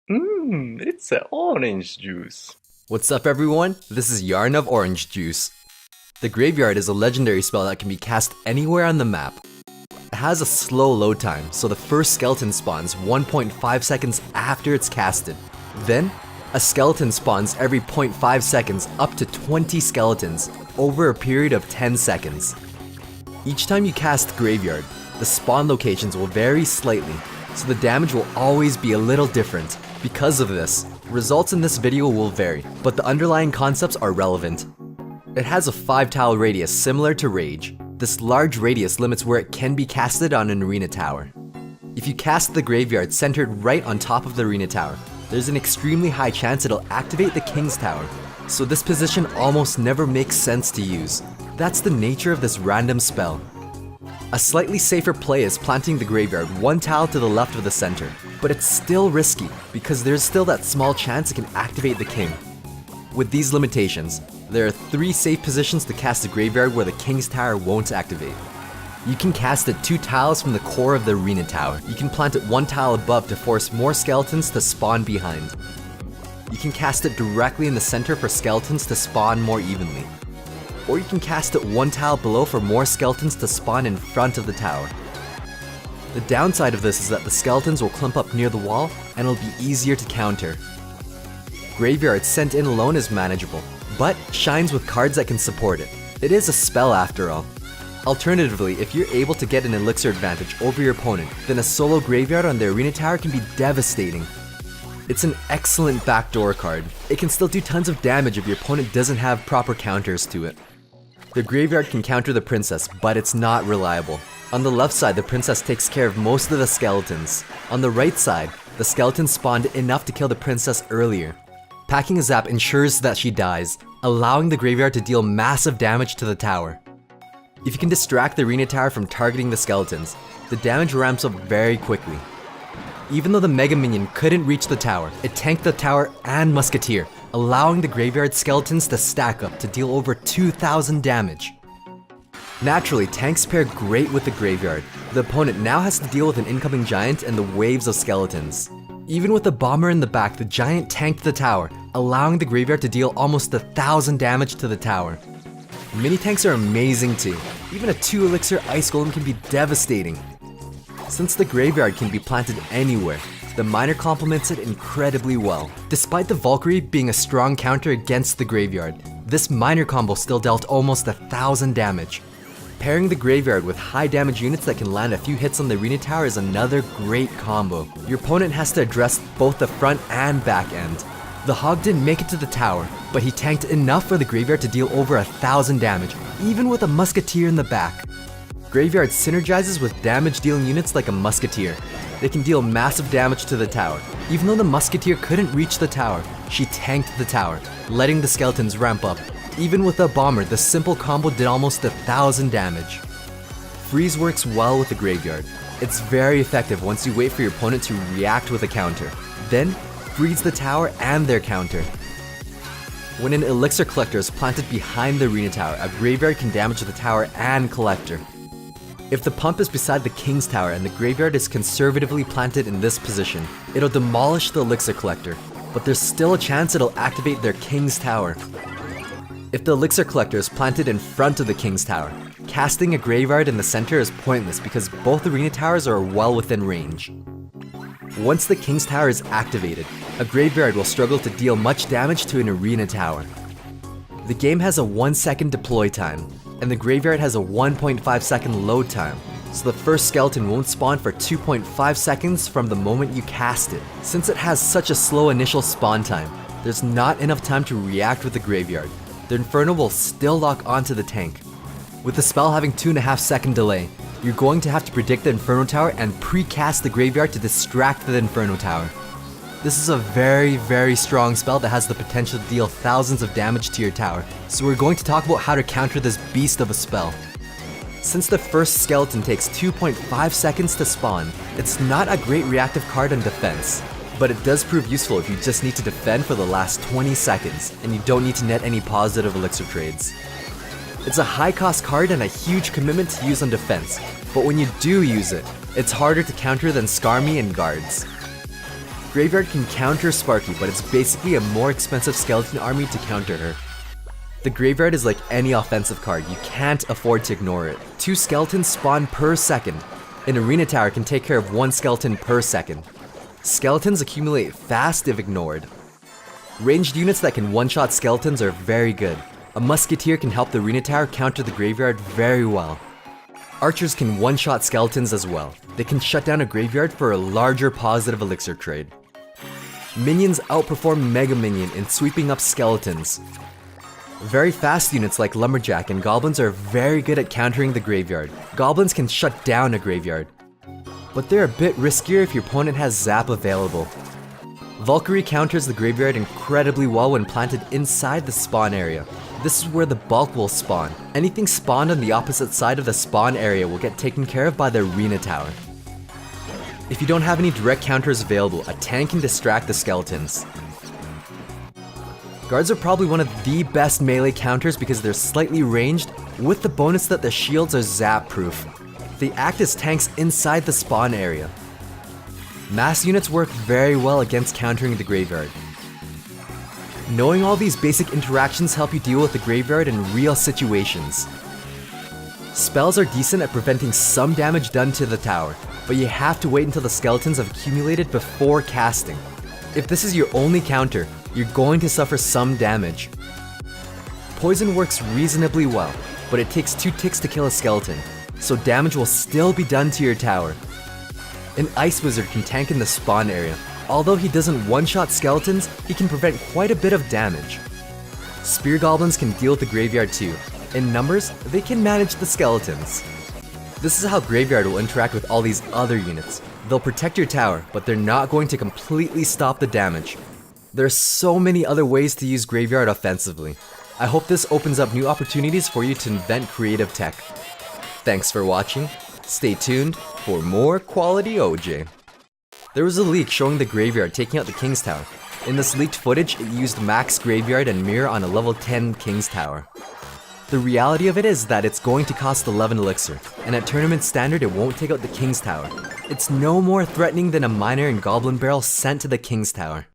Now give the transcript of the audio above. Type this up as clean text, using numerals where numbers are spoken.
It's a orange juice. What's up everyone? This is Yarn of Orange Juice. The Graveyard is a legendary spell that can be cast anywhere on the map. It has a slow load time, so the first skeleton spawns 1.5 seconds after it's casted. Then, a skeleton spawns every 0.5 seconds up to 20 skeletons over a period of 10 seconds. Each time you cast Graveyard, the spawn locations will vary slightly, so the damage will always be a little different. Because of this, results in this video will vary, but the underlying concepts are relevant. It has a 5-tile radius similar to Rage. This large radius limits where it can be casted on an arena tower. If you cast the Graveyard centered right on top of the arena tower, there's an extremely high chance it'll activate the King's Tower, so this position almost never makes sense to use. That's the nature of this random spell. A slightly safer play is planting the Graveyard 1 tile to the left of the center, but it's still risky because there's still that small chance it can activate the King. With these limitations, there are 3 safe positions to cast the Graveyard where the King's Tower won't activate. You can cast it 2 tiles from the core of the arena tower. You can plant it 1 tile above to force more skeletons to spawn behind. You can cast it directly in the center for skeletons to spawn more evenly. Or you can cast it 1 tile below for more skeletons to spawn in front of the tower. The downside of this is that the skeletons will clump up near the wall and it'll be easier to counter. Graveyard sent in alone is manageable, but shines with cards that can support it. It is a spell after all. Alternatively, if you're able to get an elixir advantage over your opponent, then a solo Graveyard on the arena tower can be devastating. It's an excellent backdoor card. It can still do tons of damage if your opponent doesn't have proper counters to it. The Graveyard can counter the Princess, but it's not reliable. On the left side, the Princess takes care of most of the skeletons. On the right side, the skeletons spawned enough to kill the Princess earlier. Packing a zap ensures that she dies, allowing the Graveyard to deal massive damage to the tower. If you can distract the arena tower from targeting the skeletons, the damage ramps up very quickly. Even though the Mega Minion couldn't reach the tower, it tanked the tower and Musketeer, allowing the Graveyard skeletons to stack up to deal over 2,000 damage. Naturally, tanks pair great with the Graveyard. The opponent now has to deal with an incoming giant and the waves of skeletons. Even with the bomber in the back, the giant tanked the tower, allowing the Graveyard to deal almost 1,000 damage to the tower. Mini tanks are amazing too. Even a 2 elixir ice golem can be devastating. Since the Graveyard can be planted anywhere, the miner complements it incredibly well. Despite the Valkyrie being a strong counter against the Graveyard, this miner combo still dealt almost 1,000 damage. Pairing the Graveyard with high damage units that can land a few hits on the arena tower is another great combo. Your opponent has to address both the front and back end. The Hog didn't make it to the tower, but he tanked enough for the Graveyard to deal over 1,000 damage, even with a Musketeer in the back. Graveyard synergizes with damage dealing units like a Musketeer. They can deal massive damage to the tower. Even though the Musketeer couldn't reach the tower, she tanked the tower, letting the skeletons ramp up. Even with a bomber, the simple combo did almost 1,000 damage. Freeze works well with the Graveyard. It's very effective once you wait for your opponent to react with a counter. Then, freeze the tower and their counter. When an Elixir Collector is planted behind the arena tower, a Graveyard can damage the tower and Collector. If the pump is beside the King's Tower and the Graveyard is conservatively planted in this position, it'll demolish the Elixir Collector, but there's still a chance it'll activate their King's Tower. If the Elixir Collector is planted in front of the King's Tower, casting a Graveyard in the center is pointless because both arena towers are well within range. Once the King's Tower is activated, a Graveyard will struggle to deal much damage to an arena tower. The game has a 1-second deploy time, and the Graveyard has a 1.5 second load time, so the first skeleton won't spawn for 2.5 seconds from the moment you cast it. Since it has such a slow initial spawn time, there's not enough time to react with the Graveyard. The Inferno will still lock onto the tank. With the spell having 2.5 second delay, you're going to have to predict the Inferno Tower and pre-cast the Graveyard to distract the Inferno Tower. This is a very strong spell that has the potential to deal thousands of damage to your tower, so we're going to talk about how to counter this beast of a spell. Since the first skeleton takes 2.5 seconds to spawn, it's not a great reactive card on defense, but it does prove useful if you just need to defend for the last 20 seconds, and you don't need to net any positive elixir trades. It's a high cost card and a huge commitment to use on defense, but when you do use it, it's harder to counter than Skarmy and guards. Graveyard can counter Sparky, but it's basically a more expensive skeleton army to counter her. The Graveyard is like any offensive card, you can't afford to ignore it. 2 skeletons spawn per second. An arena tower can take care of 1 skeleton per second. Skeletons accumulate fast if ignored. Ranged units that can one-shot skeletons are very good. A musketeer can help the arena tower counter the Graveyard very well. Archers can one-shot skeletons as well. They can shut down a graveyard for a larger positive elixir trade. Minions outperform Mega Minion in sweeping up skeletons. Very fast units like Lumberjack and Goblins are very good at countering the graveyard. Goblins can shut down a graveyard, but they're a bit riskier if your opponent has Zap available. Valkyrie counters the graveyard incredibly well when planted inside the spawn area. This is where the bulk will spawn. Anything spawned on the opposite side of the spawn area will get taken care of by the arena tower. If you don't have any direct counters available, a tank can distract the skeletons. Guards are probably one of the best melee counters because they're slightly ranged, with the bonus that the shields are zap proof. They act as tanks inside the spawn area. Mass units work very well against countering the graveyard. Knowing all these basic interactions help you deal with the graveyard in real situations. Spells are decent at preventing some damage done to the tower, but you have to wait until the skeletons have accumulated before casting. If this is your only counter, you're going to suffer some damage. Poison works reasonably well, but it takes 2 ticks to kill a skeleton, so damage will still be done to your tower. An Ice Wizard can tank in the spawn area. Although he doesn't one-shot skeletons, he can prevent quite a bit of damage. Spear Goblins can deal with the graveyard too. In numbers, they can manage the skeletons. This is how Graveyard will interact with all these other units. They'll protect your tower, but they're not going to completely stop the damage. There are so many other ways to use Graveyard offensively. I hope this opens up new opportunities for you to invent creative tech. Thanks for watching. Stay tuned for more quality OJ. There was a leak showing the Graveyard taking out the King's Tower. In this leaked footage, it used Max Graveyard and Mirror on a level 10 King's Tower. The reality of it is that it's going to cost 11 elixir, and at tournament standard it won't take out the King's Tower. It's no more threatening than a Miner and Goblin Barrel sent to the King's Tower.